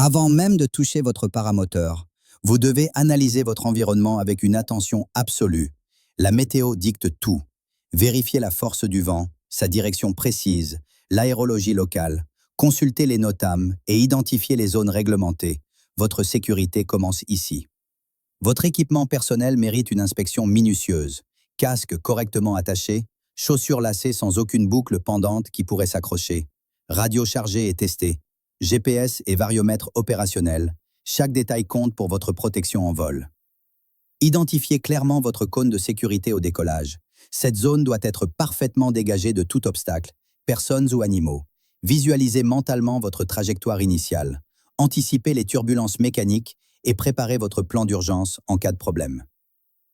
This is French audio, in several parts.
Avant même de toucher votre paramoteur, vous devez analyser votre environnement avec une attention absolue. La météo dicte tout. Vérifiez la force du vent, sa direction précise, l'aérologie locale, consultez les NOTAM et identifiez les zones réglementées. Votre sécurité commence ici. Votre équipement personnel mérite une inspection minutieuse. Casque correctement attaché, chaussures lacées sans aucune boucle pendante qui pourrait s'accrocher, radio chargée et testée, GPS et variomètre opérationnel. Chaque détail compte pour votre protection en vol. Identifiez clairement votre cône de sécurité au décollage. Cette zone doit être parfaitement dégagée de tout obstacle, personnes ou animaux. Visualisez mentalement votre trajectoire initiale. Anticipez les turbulences mécaniques et préparez votre plan d'urgence en cas de problème.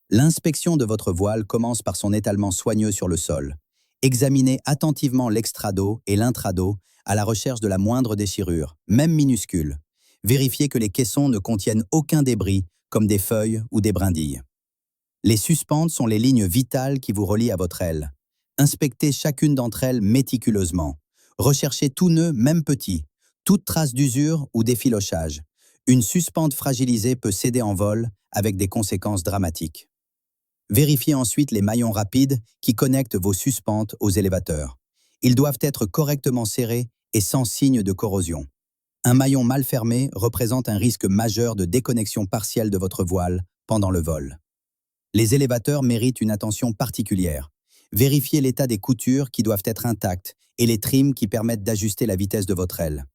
L'inspection de votre voile commence par son étalement soigneux sur le sol. Examinez attentivement l'extrado et l'intrado à la recherche de la moindre déchirure, même minuscule. Vérifiez que les caissons ne contiennent aucun débris, comme des feuilles ou des brindilles. Les suspentes sont les lignes vitales qui vous relient à votre aile. Inspectez chacune d'entre elles méticuleusement. Recherchez tout nœud, même petit, toute trace d'usure ou d'effilochage. Une suspente fragilisée peut céder en vol avec des conséquences dramatiques. Vérifiez ensuite les maillons rapides qui connectent vos suspentes aux élévateurs. Ils doivent être correctement serrés et sans signe de corrosion. Un maillon mal fermé représente un risque majeur de déconnexion partielle de votre voile pendant le vol. Les élévateurs méritent une attention particulière. Vérifiez l'état des coutures qui doivent être intactes et les trims qui permettent d'ajuster la vitesse de votre aile.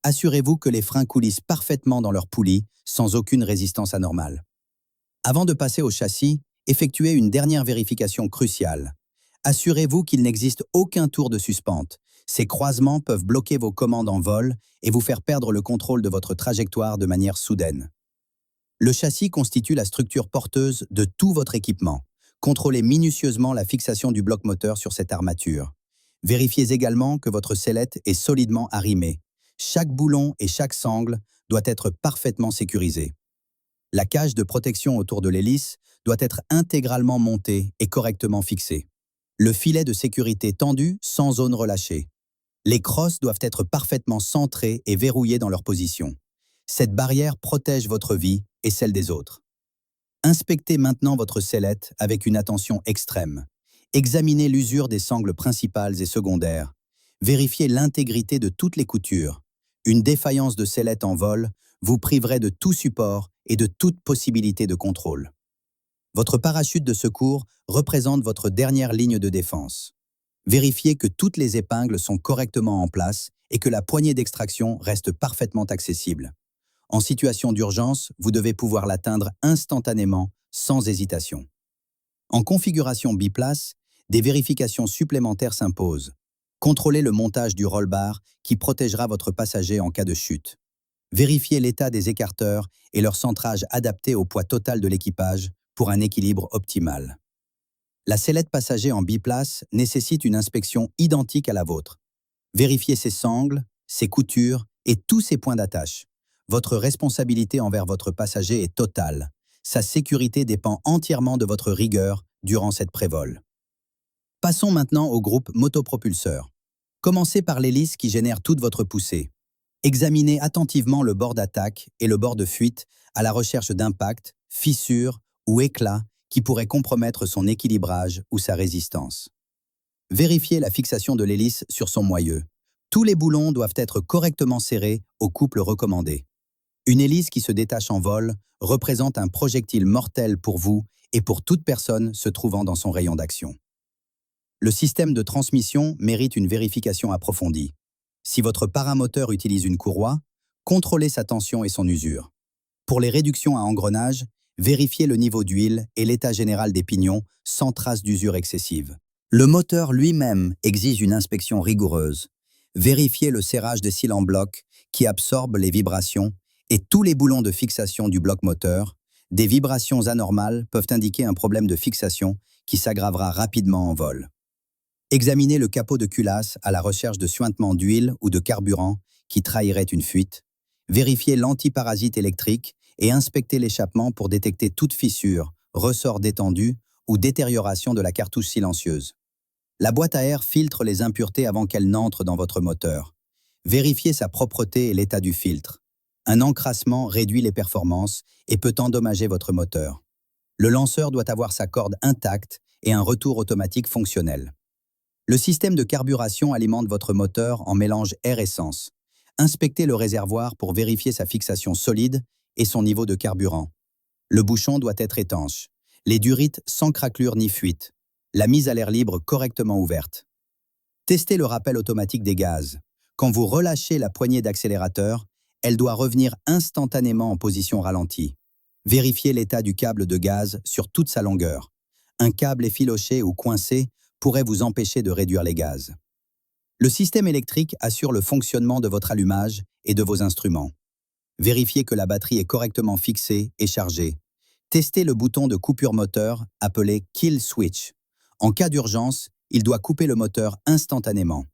Assurez-vous que les freins coulissent parfaitement dans leur poulie sans aucune résistance anormale. Avant de passer au châssis, effectuez une dernière vérification cruciale. Assurez-vous qu'il n'existe aucun tour de suspente. Ces croisements peuvent bloquer vos commandes en vol et vous faire perdre le contrôle de votre trajectoire de manière soudaine. Le châssis constitue la structure porteuse de tout votre équipement. Contrôlez minutieusement la fixation du bloc moteur sur cette armature. Vérifiez également que votre sellette est solidement arrimée. Chaque boulon et chaque sangle doit être parfaitement sécurisé. La cage de protection autour de l'hélice doit être intégralement montée et correctement fixée. Le filet de sécurité tendu sans zone relâchée. Les crosses doivent être parfaitement centrées et verrouillées dans leur position. Cette barrière protège votre vie et celle des autres. Inspectez maintenant votre sellette avec une attention extrême. Examinez l'usure des sangles principales et secondaires. Vérifiez l'intégrité de toutes les coutures. Une défaillance de sellette en vol vous priverait de tout support et de toute possibilité de contrôle. Votre parachute de secours représente votre dernière ligne de défense. Vérifiez que toutes les épingles sont correctement en place et que la poignée d'extraction reste parfaitement accessible. En situation d'urgence, vous devez pouvoir l'atteindre instantanément, sans hésitation. En configuration biplace, des vérifications supplémentaires s'imposent. Contrôlez le montage du roll-bar qui protégera votre passager en cas de chute. Vérifiez l'état des écarteurs et leur centrage adapté au poids total de l'équipage pour un équilibre optimal. La sellette passager en biplace nécessite une inspection identique à la vôtre. Vérifiez ses sangles, ses coutures et tous ses points d'attache. Votre responsabilité envers votre passager est totale. Sa sécurité dépend entièrement de votre rigueur durant cette prévol. Passons maintenant au groupe motopropulseur. Commencez par l'hélice qui génère toute votre poussée. Examinez attentivement le bord d'attaque et le bord de fuite à la recherche d'impacts, fissures ou éclats qui pourraient compromettre son équilibrage ou sa résistance. Vérifiez la fixation de l'hélice sur son moyeu. Tous les boulons doivent être correctement serrés au couple recommandé. Une hélice qui se détache en vol représente un projectile mortel pour vous et pour toute personne se trouvant dans son rayon d'action. Le système de transmission mérite une vérification approfondie. Si votre paramoteur utilise une courroie, contrôlez sa tension et son usure. Pour les réductions à engrenage, vérifiez le niveau d'huile et l'état général des pignons sans trace d'usure excessive. Le moteur lui-même exige une inspection rigoureuse. Vérifiez le serrage des cils en bloc qui absorbent les vibrations et tous les boulons de fixation du bloc moteur. Des vibrations anormales peuvent indiquer un problème de fixation qui s'aggravera rapidement en vol. Examinez le capot de culasse à la recherche de suintements d'huile ou de carburant qui trahiraient une fuite. Vérifiez l'antiparasite électrique et inspectez l'échappement pour détecter toute fissure, ressort détendu ou détérioration de la cartouche silencieuse. La boîte à air filtre les impuretés avant qu'elles n'entrent dans votre moteur. Vérifiez sa propreté et l'état du filtre. Un encrassement réduit les performances et peut endommager votre moteur. Le lanceur doit avoir sa corde intacte et un retour automatique fonctionnel. Le système de carburation alimente votre moteur en mélange air-essence. Inspectez le réservoir pour vérifier sa fixation solide et son niveau de carburant. Le bouchon doit être étanche. Les durites sans craquelure ni fuite. La mise à l'air libre correctement ouverte. Testez le rappel automatique des gaz. Quand vous relâchez la poignée d'accélérateur, elle doit revenir instantanément en position ralentie. Vérifiez l'état du câble de gaz sur toute sa longueur. Un câble effiloché ou coincé pourrait vous empêcher de réduire les gaz. Le système électrique assure le fonctionnement de votre allumage et de vos instruments. Vérifiez que la batterie est correctement fixée et chargée. Testez le bouton de coupure moteur appelé Kill Switch. En cas d'urgence, il doit couper le moteur instantanément.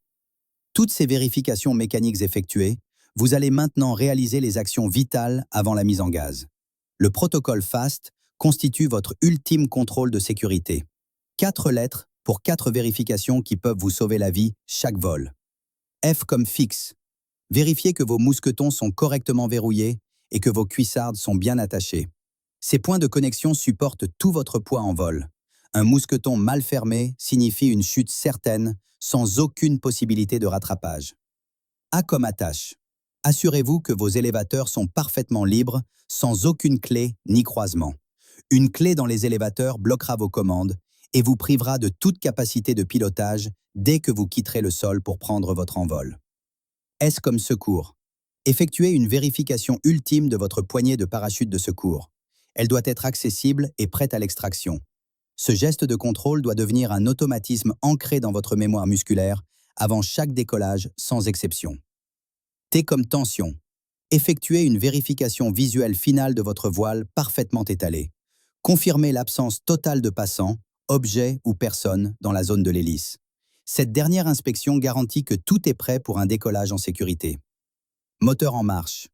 Toutes ces vérifications mécaniques effectuées, vous allez maintenant réaliser les actions vitales avant la mise en gaz. Le protocole FAST constitue votre ultime contrôle de sécurité. 4 lettres pour 4 vérifications qui peuvent vous sauver la vie chaque vol. F comme fixe. Vérifiez que vos mousquetons sont correctement verrouillés et que vos cuissardes sont bien attachées. Ces points de connexion supportent tout votre poids en vol. Un mousqueton mal fermé signifie une chute certaine, sans aucune possibilité de rattrapage. A comme attache. Assurez-vous que vos élévateurs sont parfaitement libres, sans aucune clé ni croisement. Une clé dans les élévateurs bloquera vos commandes et vous privera de toute capacité de pilotage dès que vous quitterez le sol pour prendre votre envol. S comme secours. Effectuez une vérification ultime de votre poignée de parachute de secours. Elle doit être accessible et prête à l'extraction. Ce geste de contrôle doit devenir un automatisme ancré dans votre mémoire musculaire avant chaque décollage sans exception. T comme tension. Effectuez une vérification visuelle finale de votre voile parfaitement étalée. Confirmez l'absence totale de passants, objets ou personnes dans la zone de l'hélice. Cette dernière inspection garantit que tout est prêt pour un décollage en sécurité. Moteur en marche.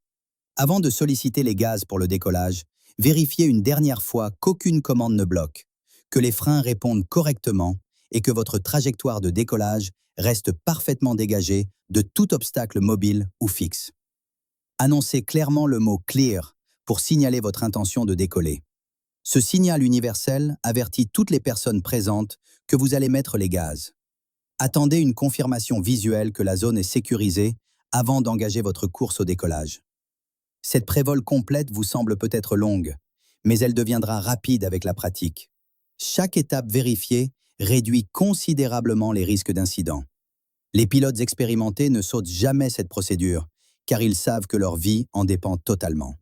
Avant de solliciter les gaz pour le décollage, vérifiez une dernière fois qu'aucune commande ne bloque, que les freins répondent correctement et que votre trajectoire de décollage reste parfaitement dégagée de tout obstacle mobile ou fixe. Annoncez clairement le mot « Clear » pour signaler votre intention de décoller. Ce signal universel avertit toutes les personnes présentes que vous allez mettre les gaz. Attendez une confirmation visuelle que la zone est sécurisée avant d'engager votre course au décollage. Cette prévole complète vous semble peut-être longue, mais elle deviendra rapide avec la pratique. Chaque étape vérifiée réduit considérablement les risques d'incident. Les pilotes expérimentés ne sautent jamais cette procédure, car ils savent que leur vie en dépend totalement.